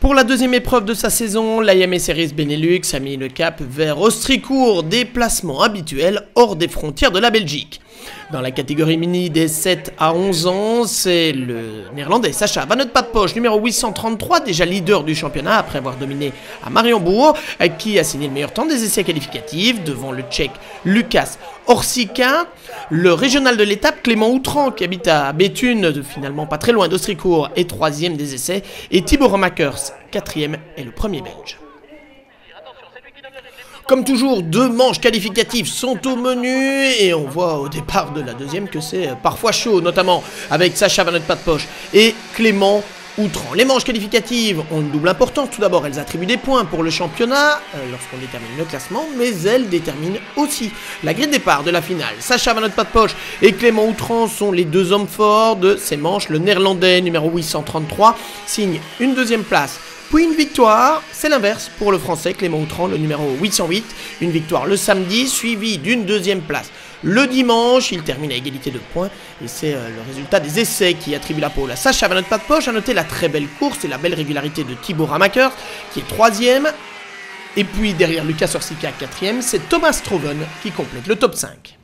Pour la deuxième épreuve de sa saison, l'IMA Series Benelux a mis le cap vers Ostricourt, déplacement habituel hors des frontières de la Belgique. Dans la catégorie mini des 7 à 11 ans, c'est le néerlandais Sacha Van het Padposch, numéro 833, déjà leader du championnat après avoir dominé à Mariembourg, qui a signé le meilleur temps des essais qualificatifs devant le tchèque Lukas Orsica. Le régional de l'étape, Clément Outran, qui habite à Béthune, finalement pas très loin d'Ostricourt, est troisième des essais, et Thibaut Ramakers, quatrième, est le premier belge. Comme toujours, 2 manches qualificatives sont au menu et on voit au départ de la deuxième que c'est parfois chaud, notamment avec Sacha Van het Padposch et Clément Outran. Les manches qualificatives ont une double importance. Tout d'abord, elles attribuent des points pour le championnat lorsqu'on détermine le classement, mais elles déterminent aussi la grille de départ de la finale. Sacha Van het Padposch et Clément Outran sont les 2 hommes forts de ces manches. Le néerlandais numéro 833 signe une deuxième place, puis une victoire. C'est l'inverse pour le français Clément Outran, le numéro 808. Une victoire le samedi, suivie d'une deuxième place le dimanche. Il termine à égalité de points et c'est le résultat des essais qui attribue la pole à Sacha Van het Padposch. A noter la très belle course et la belle régularité de Thibaut Ramakers qui est troisième. Et puis derrière Lukas Orsica, quatrième, c'est Thomas Stroven qui complète le top 5.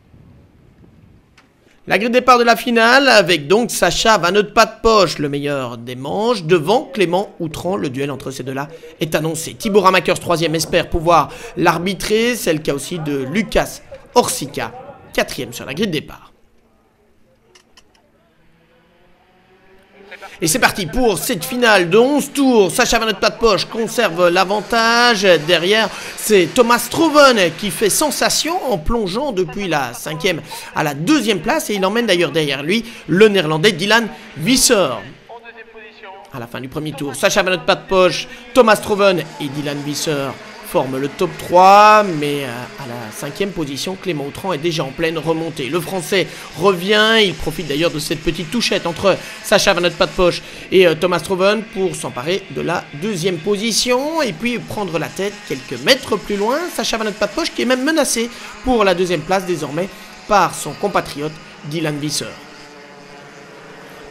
La grille de départ de la finale avec donc Sacha Van het Padposch, le meilleur des manches, devant Clément Outran. Le duel entre ces deux-là est annoncé. Thibaut Ramakers, troisième, espère pouvoir l'arbitrer. C'est le cas aussi de Lukas Orsica, quatrième sur la grille de départ. Et c'est parti pour cette finale de 11 tours. Sacha Van het Padposch conserve l'avantage. Derrière, c'est Thomas Stroven qui fait sensation en plongeant depuis la 5e à la 2e place. Et il emmène d'ailleurs derrière lui le néerlandais Dylan Visser. À la fin du premier tour, Sacha Van het Padposch, Thomas Stroven et Dylan Visser forment le top 3, mais à la 5e position, Clément Outran est déjà en pleine remontée. Le français revient, il profite d'ailleurs de cette petite touchette entre Sacha Van het Padposch et Thomas Stroven pour s'emparer de la 2e position et puis prendre la tête quelques mètres plus loin. Sacha Van het Padposch qui est même menacé pour la 2e place désormais par son compatriote Dylan Visser.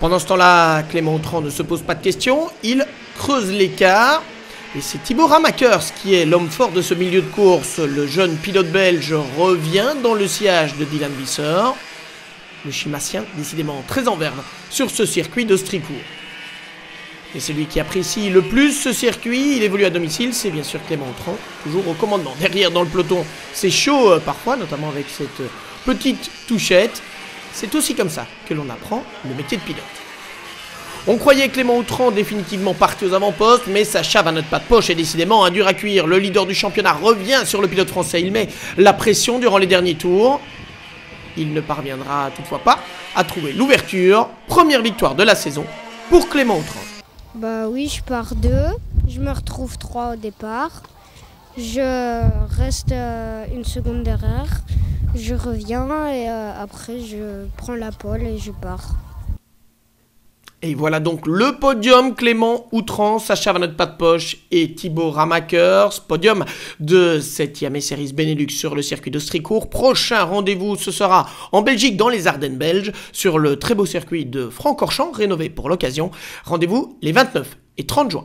Pendant ce temps-là, Clément Outran ne se pose pas de questions, il creuse l'écart. Et c'est Thibaut Ramakers qui est l'homme fort de ce milieu de course. Le jeune pilote belge revient dans le sillage de Dylan Visser. Le Chimassien, décidément très en verve sur ce circuit d'Ostricourt. Et celui qui apprécie le plus ce circuit, il évolue à domicile, c'est bien sûr Clément Outran, toujours au commandement. Derrière dans le peloton, c'est chaud parfois, notamment avec cette petite touchette. C'est aussi comme ça que l'on apprend le métier de pilote. On croyait Clément Outran définitivement parti aux avant-postes, mais Sacha Van het Padposch est décidément un dur à cuire. Le leader du championnat revient sur le pilote français. Il met la pression durant les derniers tours. Il ne parviendra toutefois pas à trouver l'ouverture. Première victoire de la saison pour Clément Outran. Bah oui, je pars 2. Je me retrouve 3 au départ. Je reste une seconde derrière. Je reviens et après je prends la pole et je pars. Et voilà donc le podium, Clément Outran, Sacha Van het Padposch et Thibaut Ramakers. Podium de cette IMA Series Benelux sur le circuit d'Ostricourt. Prochain rendez-vous, ce sera en Belgique, dans les Ardennes belges, sur le très beau circuit de Francorchamps, rénové pour l'occasion. Rendez-vous les 29 et 30 juin.